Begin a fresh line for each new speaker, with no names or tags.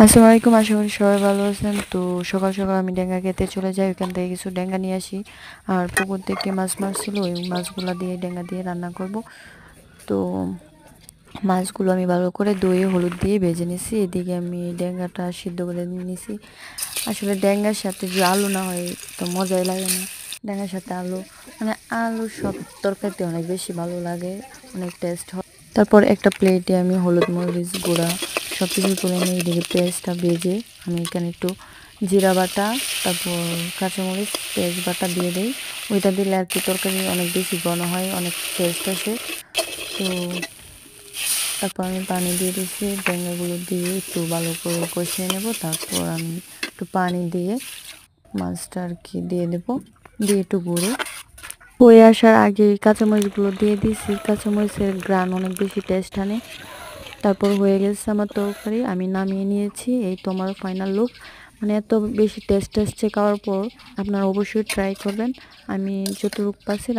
আসসালামু আলাইকুম, আশা করি সবাই ভালো আছেন। তো সকাল সকাল আমি ডেঙ্গা খেতে চলে যাই, ওইখান থেকে কিছু ডেঙ্গা নিয়ে আসি। আর পুকুর থেকে মাছ মারছিল, ওই মাছগুলো দিয়ে ডেঙ্গা দিয়ে রান্না করব। তো মাছগুলো আমি ভালো করে ধুয়ে হলুদ দিয়ে ভেজে নিছি। এদিকে আমি ডেঙ্গাটা সিদ্ধ করে নিছি। আসলে ডেঙ্গার সাথে যে আলু না হয় তো মজাই লাগে না। ডেঙ্গার সাথে আলু, মানে আলু সব তরকারিতে অনেক বেশি ভালো লাগে, অনেক টেস্ট হয়। তারপর একটা প্লেটে আমি হলুদ মরিচ গুঁড়া সব কিছু তুলে নিয়ে এদিকে পেঁয়াজটা ভেজে আমি এখানে একটু জিরা বাটা, তারপর কাঁচামরিচ পেঁয়াজ বাটা দিয়ে দিই। ওইটা দিলে আর কি তরকারি অনেক বেশি ঘন হয়, অনেক টেস্ট আসে। তো তারপর আমি পানি দিয়ে দিচ্ছি, ডেঙ্গাগুলো দিয়ে একটু ভালো করে কষিয়ে নেব। তারপর আমি একটু পানি দিয়ে মাছটা আর কি দিয়ে দেবো, দিয়ে একটু গুঁড়ো হয়ে আসার আগে কাঁচামরিচগুলো দিয়ে দিয়েছি। কাঁচামরিচের গ্রান অনেক বেশি টেস্ট আনে। তারপর হয়ে গেছে আমার তরকারি, আমি নামিয়ে নিয়েছি। এই তো আমার ফাইনাল লুক। মানে এত বেশি টেস্ট আসছে খাওয়ার পর, আপনারা অবশ্যই ট্রাই করবেন। আমি যতটুকু পারছি